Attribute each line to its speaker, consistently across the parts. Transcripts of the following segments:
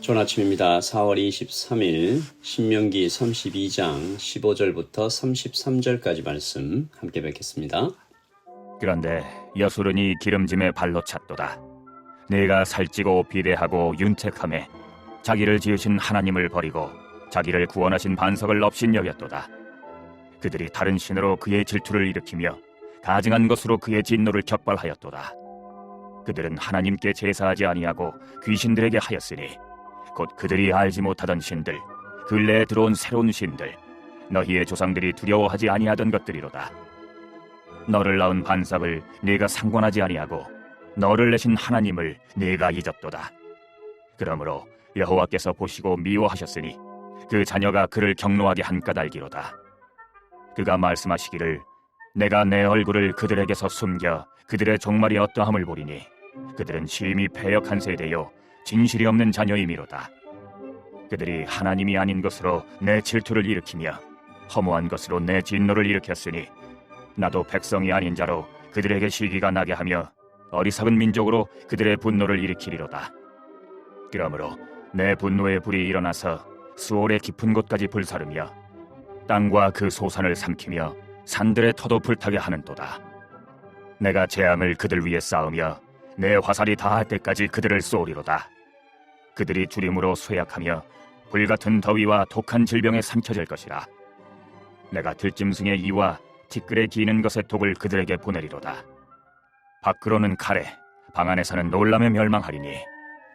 Speaker 1: 좋은 아침입니다. 4월 23일 신명기 32장 15절부터 33절까지 말씀 함께 뵙겠습니다.
Speaker 2: 그런데 여술은이 기름짐에 발로 찼도다. 내가 살찌고 비대하고 윤책함에 자기를 지으신 하나님을 버리고 자기를 구원하신 반석을 업신 여겼도다. 그들이 다른 신으로 그의 질투를 일으키며 가증한 것으로 그의 진노를 격발하였도다. 그들은 하나님께 제사하지 아니하고 귀신들에게 하였으니 곧 그들이 알지 못하던 신들, 근래에 들어온 새로운 신들, 너희의 조상들이 두려워하지 아니하던 것들이로다. 너를 낳은 반석을 네가 상관하지 아니하고 너를 내신 하나님을 네가 잊었도다. 그러므로 여호와께서 보시고 미워하셨으니 그 자녀가 그를 경노하게 한 까닭이로다. 그가 말씀하시기를 내가 내 얼굴을 그들에게서 숨겨 그들의 종말이 어떠함을 보리니 그들은 심히 패역한 세대요 진실이 없는 자녀임이로다. 그들이 하나님이 아닌 것으로 내 질투를 일으키며 허무한 것으로 내 진노를 일으켰으니 나도 백성이 아닌 자로 그들에게 시기가 나게 하며 어리석은 민족으로 그들의 분노를 일으키리로다. 그러므로 내 분노의 불이 일어나서 수월의 깊은 곳까지 불사르며 땅과 그 소산을 삼키며 산들의 터도 불타게 하는도다. 내가 재앙을 그들 위에 쌓으며 내 화살이 다할 때까지 그들을 쏘리로다. 그들이 주림으로 쇠약하며 불같은 더위와 독한 질병에 삼켜질 것이라. 내가 들짐승의 이와 티끌에 기는 것의 독을 그들에게 보내리로다. 밖으로는 칼에, 방 안에서는 놀람에 멸망하리니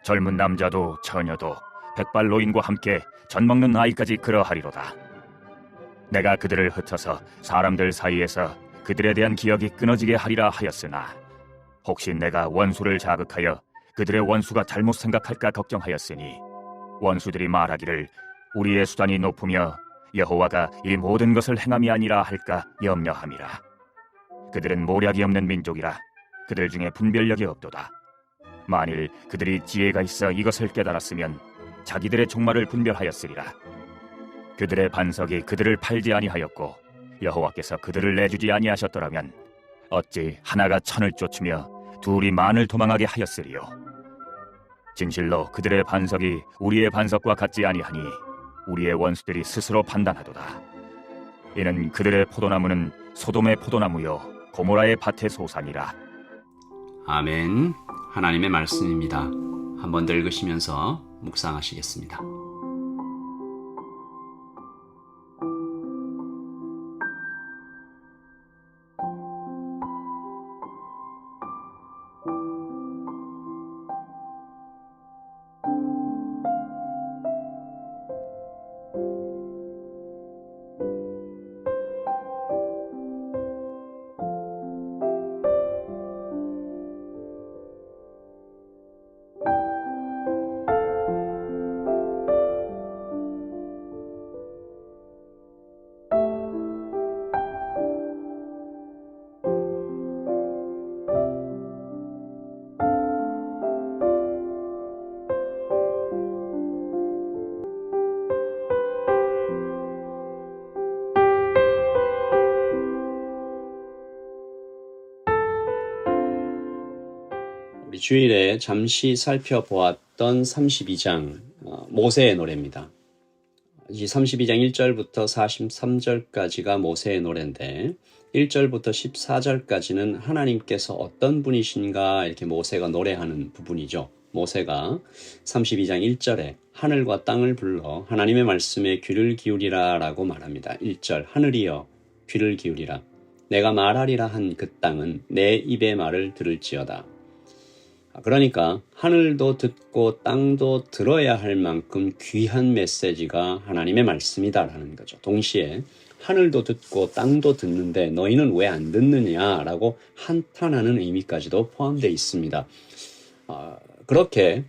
Speaker 2: 젊은 남자도 처녀도 백발 노인과 함께 젖먹는 아이까지 그러하리로다. 내가 그들을 흩어서 사람들 사이에서 그들에 대한 기억이 끊어지게 하리라 하였으나 혹시 내가 원수를 자극하여 그들의 원수가 잘못 생각할까 걱정하였으니 원수들이 말하기를 우리의 수단이 높으며 여호와가 이 모든 것을 행함이 아니라 할까 염려함이라. 그들은 모략이 없는 민족이라 그들 중에 분별력이 없도다. 만일 그들이 지혜가 있어 이것을 깨달았으면 자기들의 종말을 분별하였으리라. 그들의 반석이 그들을 팔지 아니하였고 여호와께서 그들을 내주지 아니하셨더라면 어찌 하나가 천을 쫓으며 둘이 만을 도망하게 하였으리요. 진실로 그들의 반석이 우리의 반석과 같지 아니하니 우리의 원수들이 스스로 판단하도다. 이는 그들의 포도나무는 소돔의 포도나무요 고모라의 밭의 소산이라.
Speaker 1: 아멘. 하나님의 말씀입니다. 한번 더 읽으시면서 묵상하시겠습니다. 우리 주일에 잠시 살펴보았던 32장 모세의 노래입니다. 이 32장 1절부터 43절까지가 모세의 노래인데 1절부터 14절까지는 하나님께서 어떤 분이신가 이렇게 모세가 노래하는 부분이죠. 모세가 32장 1절에 하늘과 땅을 불러 하나님의 말씀에 귀를 기울이라 라고 말합니다. 1절 하늘이여 귀를 기울이라 내가 말하리라 한 그 땅은 내 입의 말을 들을지어다. 그러니까 하늘도 듣고 땅도 들어야 할 만큼 귀한 메시지가 하나님의 말씀이다라는 거죠. 동시에 하늘도 듣고 땅도 듣는데 너희는 왜 안 듣느냐라고 한탄하는 의미까지도 포함되어 있습니다. 그렇게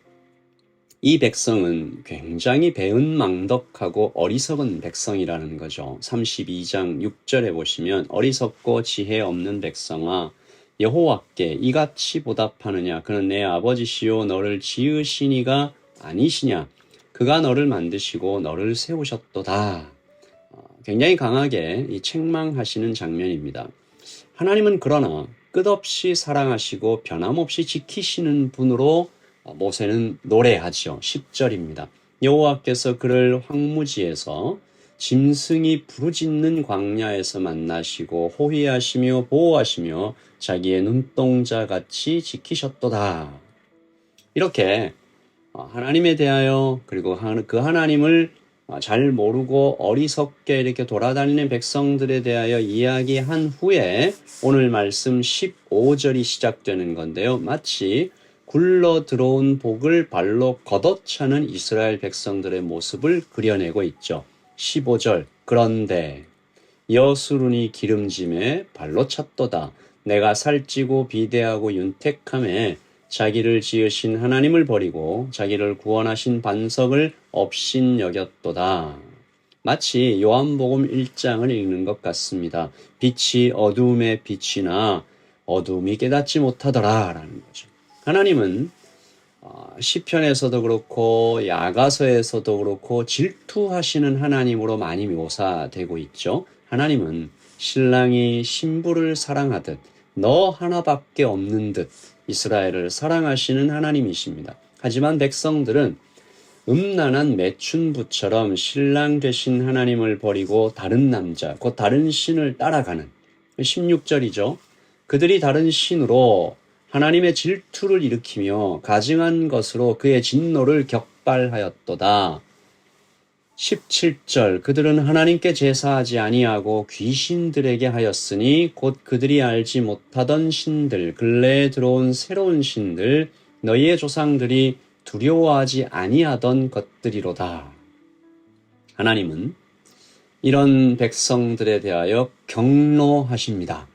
Speaker 1: 이 백성은 굉장히 배은망덕하고 어리석은 백성이라는 거죠. 32장 6절에 보시면 어리석고 지혜 없는 백성아 여호와께 이같이 보답하느냐 그는 내 아버지시요 너를 지으시니가 아니시냐 그가 너를 만드시고 너를 세우셨도다. 굉장히 강하게 이 책망하시는 장면입니다. 하나님은 그러나 끝없이 사랑하시고 변함없이 지키시는 분으로 모세는 노래하죠. 10절입니다. 여호와께서 그를 황무지에서 짐승이 부르짖는 광야에서 만나시고 호위하시며 보호하시며 자기의 눈동자같이 지키셨도다. 이렇게 하나님에 대하여 그리고 그 하나님을 잘 모르고 어리석게 이렇게 돌아다니는 백성들에 대하여 이야기한 후에 오늘 말씀 15절이 시작되는 건데요. 마치 굴러 들어온 복을 발로 걷어차는 이스라엘 백성들의 모습을 그려내고 있죠. 15절 그런데 여수run이 기름짐에 발로 찼도다. 내가 살찌고 비대하고 윤택함에 자기를 지으신 하나님을 버리고 자기를 구원하신 반석을 업신여겼도다. 마치 요한복음 1장을 읽는 것 같습니다. 빛이 어두움에 빛이나 어두움이 깨닫지 못하더라 라는 거죠. 하나님은 시편에서도 그렇고 야가서에서도 그렇고 질투하시는 하나님으로 많이 묘사되고 있죠. 하나님은 신랑이 신부를 사랑하듯 너 하나밖에 없는 듯 이스라엘을 사랑하시는 하나님이십니다. 하지만 백성들은 음란한 매춘부처럼 신랑 되신 하나님을 버리고 다른 남자, 곧 다른 신을 따라가는 16절이죠. 그들이 다른 신으로 하나님의 질투를 일으키며 가증한 것으로 그의 진노를 격발하였도다. 17절 그들은 하나님께 제사하지 아니하고 귀신들에게 하였으니 곧 그들이 알지 못하던 신들 근래에 들어온 새로운 신들 너희의 조상들이 두려워하지 아니하던 것들이로다. 하나님은 이런 백성들에 대하여 경노하십니다.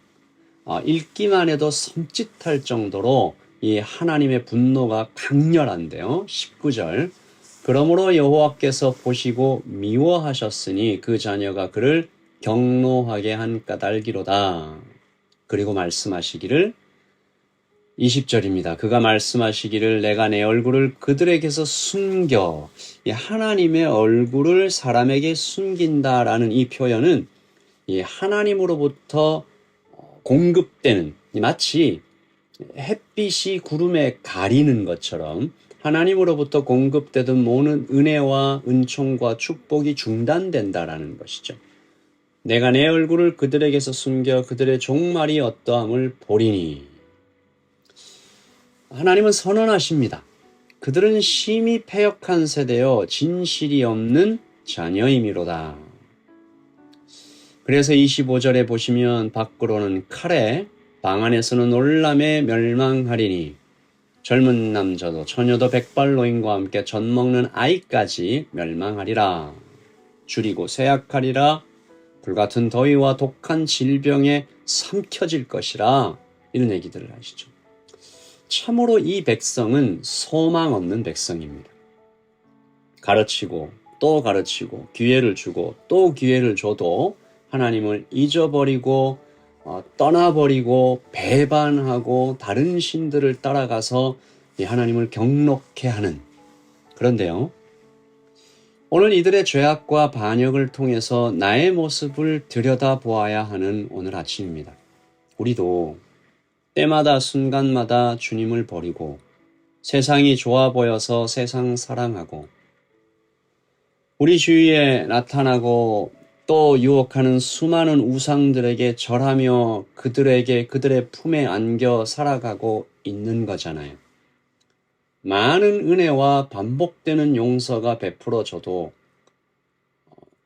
Speaker 1: 읽기만 해도 섬찟할 정도로 이 하나님의 분노가 강렬한데요. 19절 그러므로 여호와께서 보시고 미워하셨으니 그 자녀가 그를 경노하게 한 까닭이로다. 그리고 말씀하시기를 20절입니다. 그가 말씀하시기를 내가 내 얼굴을 그들에게서 숨겨. 이 하나님의 얼굴을 사람에게 숨긴다라는 이 표현은 이 하나님으로부터 공급되는 마치 햇빛이 구름에 가리는 것처럼 하나님으로부터 공급되던 모든 은혜와 은총과 축복이 중단된다라는 것이죠. 내가 내 얼굴을 그들에게서 숨겨 그들의 종말이 어떠함을 보리니. 하나님은 선언하십니다. 그들은 심히 패역한 세대여 진실이 없는 자녀이미로다. 그래서 25절에 보시면 밖으로는 칼에 방 안에서는 놀람에 멸망하리니 젊은 남자도 처녀도 백발노인과 함께 젖먹는 아이까지 멸망하리라. 줄이고 쇠약하리라. 불같은 더위와 독한 질병에 삼켜질 것이라. 이런 얘기들을 하시죠. 참으로 이 백성은 소망 없는 백성입니다. 가르치고 또 가르치고 기회를 주고 또 기회를 줘도 하나님을 잊어버리고 떠나버리고 배반하고 다른 신들을 따라가서 하나님을 경록해 하는. 그런데요, 오늘 이들의 죄악과 반역을 통해서 나의 모습을 들여다보아야 하는 오늘 아침입니다. 우리도 때마다 순간마다 주님을 버리고 세상이 좋아 보여서 세상 사랑하고 우리 주위에 나타나고 또 유혹하는 수많은 우상들에게 절하며 그들의 품에 안겨 살아가고 있는 거잖아요. 많은 은혜와 반복되는 용서가 베풀어져도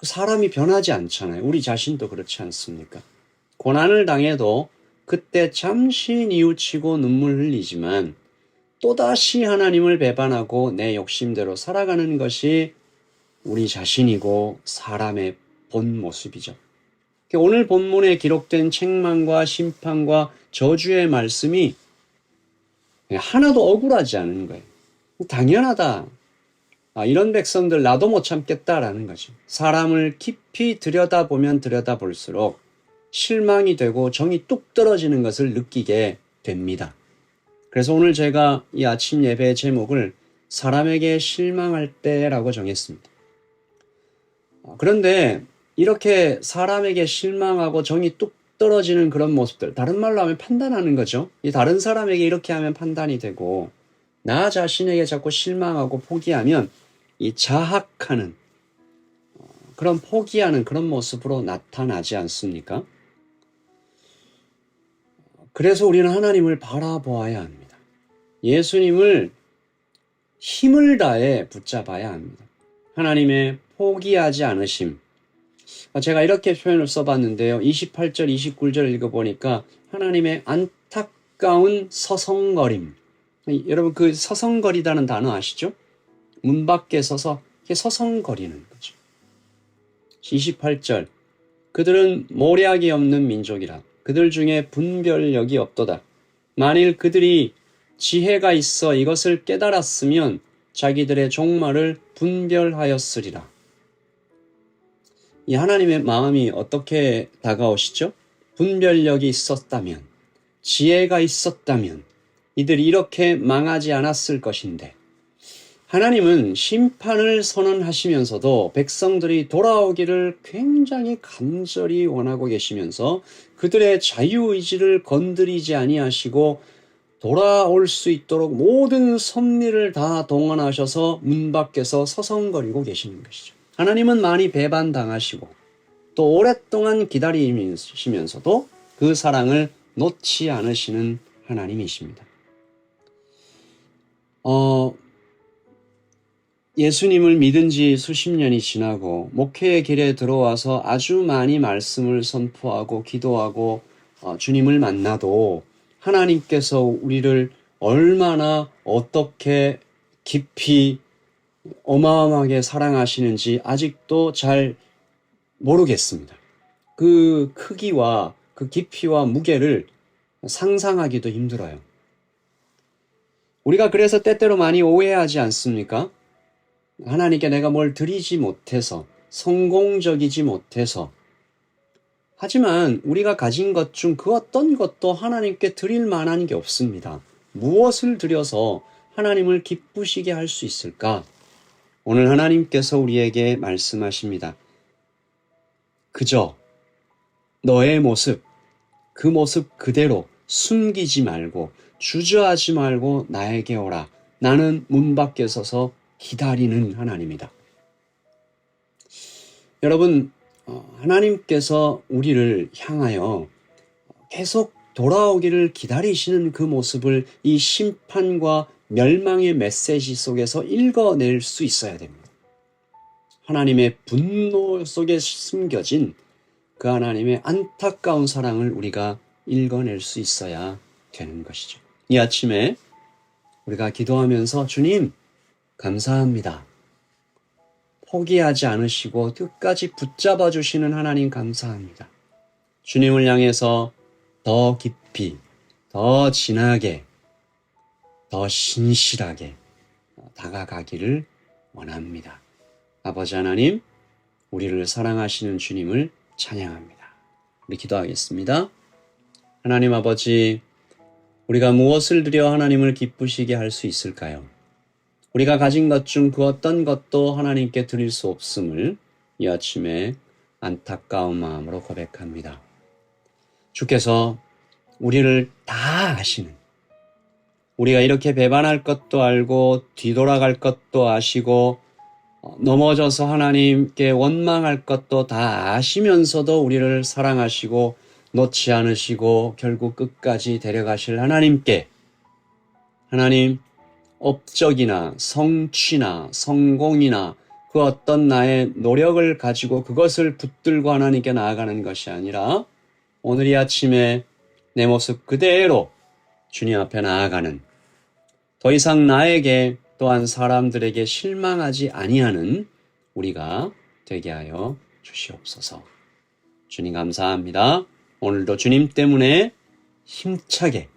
Speaker 1: 사람이 변하지 않잖아요. 우리 자신도 그렇지 않습니까? 고난을 당해도 그때 잠시 뉘우치고 눈물 흘리지만 또다시 하나님을 배반하고 내 욕심대로 살아가는 것이 우리 자신이고 사람의 본 모습이죠. 오늘 본문에 기록된 책망과 심판과 저주의 말씀이 하나도 억울하지 않은 거예요. 당연하다. 이런 백성들 나도 못 참겠다라는 거죠. 사람을 깊이 들여다보면 들여다볼수록 실망이 되고 정이 뚝 떨어지는 것을 느끼게 됩니다. 그래서 오늘 제가 이 아침 예배의 제목을 사람에게 실망할 때라고 정했습니다. 그런데 이렇게 사람에게 실망하고 정이 뚝 떨어지는 그런 모습들, 다른 말로 하면 판단하는 거죠. 이 다른 사람에게 이렇게 하면 판단이 되고 나 자신에게 자꾸 실망하고 포기하면 이 자학하는 그런 포기하는 그런 모습으로 나타나지 않습니까? 그래서 우리는 하나님을 바라보아야 합니다. 예수님을 힘을 다해 붙잡아야 합니다. 하나님의 포기하지 않으심. 제가 이렇게 표현을 써봤는데요. 28절, 29절 읽어보니까 하나님의 안타까운 서성거림. 여러분 그 서성거리다는 단어 아시죠? 문 밖에 서서 이렇게 서성거리는 거죠. 28절 그들은 모략이 없는 민족이라 그들 중에 분별력이 없도다. 만일 그들이 지혜가 있어 이것을 깨달았으면 자기들의 종말을 분별하였으리라. 이 하나님의 마음이 어떻게 다가오시죠? 분별력이 있었다면, 지혜가 있었다면 이들이 이렇게 망하지 않았을 것인데 하나님은 심판을 선언하시면서도 백성들이 돌아오기를 굉장히 간절히 원하고 계시면서 그들의 자유의지를 건드리지 아니하시고 돌아올 수 있도록 모든 섭리를 다 동원하셔서 문 밖에서 서성거리고 계시는 것이죠. 하나님은 많이 배반당하시고 또 오랫동안 기다리시면서도 그 사랑을 놓지 않으시는 하나님이십니다. 예수님을 믿은 지 수십 년이 지나고 목회의 길에 들어와서 아주 많이 말씀을 선포하고 기도하고 주님을 만나도 하나님께서 우리를 얼마나 어떻게 깊이 어마어마하게 사랑하시는지 아직도 잘 모르겠습니다. 그 크기와 그 깊이와 무게를 상상하기도 힘들어요. 우리가 그래서 때때로 많이 오해하지 않습니까? 하나님께 내가 뭘 드리지 못해서, 성공적이지 못해서. 하지만 우리가 가진 것 중 그 어떤 것도 하나님께 드릴 만한 게 없습니다. 무엇을 드려서 하나님을 기쁘시게 할 수 있을까? 오늘 하나님께서 우리에게 말씀하십니다. 그저 너의 모습, 그 모습 그대로 숨기지 말고 주저하지 말고 나에게 오라. 나는 문 밖에 서서 기다리는 하나님이다. 여러분, 하나님께서 우리를 향하여 계속 돌아오기를 기다리시는 그 모습을 이 심판과 멸망의 메시지 속에서 읽어낼 수 있어야 됩니다. 하나님의 분노 속에 숨겨진 그 하나님의 안타까운 사랑을 우리가 읽어낼 수 있어야 되는 것이죠. 이 아침에 우리가 기도하면서 주님 감사합니다. 포기하지 않으시고 끝까지 붙잡아 주시는 하나님 감사합니다. 주님을 향해서 더 깊이, 더 진하게, 더 신실하게 다가가기를 원합니다. 아버지 하나님, 우리를 사랑하시는 주님을 찬양합니다. 우리 기도하겠습니다. 하나님 아버지, 우리가 무엇을 드려 하나님을 기쁘시게 할 수 있을까요? 우리가 가진 것 중 그 어떤 것도 하나님께 드릴 수 없음을 이 아침에 안타까운 마음으로 고백합니다. 주께서 우리를 다 아시는, 우리가 이렇게 배반할 것도 알고 뒤돌아갈 것도 아시고 넘어져서 하나님께 원망할 것도 다 아시면서도 우리를 사랑하시고 놓지 않으시고 결국 끝까지 데려가실 하나님께, 하나님 업적이나 성취나 성공이나 그 어떤 나의 노력을 가지고 그것을 붙들고 하나님께 나아가는 것이 아니라 오늘 이 아침에 내 모습 그대로 주님 앞에 나아가는, 더 이상 나에게 또한 사람들에게 실망하지 아니하는 우리가 되게 하여 주시옵소서. 주님 감사합니다. 오늘도 주님 때문에 힘차게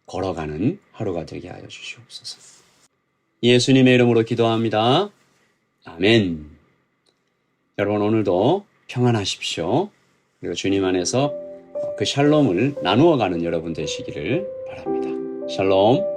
Speaker 1: 걸어가는 하루가 되게 하여 주시옵소서. 예수님의 이름으로 기도합니다. 아멘. 여러분 오늘도 평안하십시오. 그리고 주님 안에서 그 샬롬을 나누어가는 여러분 되시기를 바랍니다. 샬롬.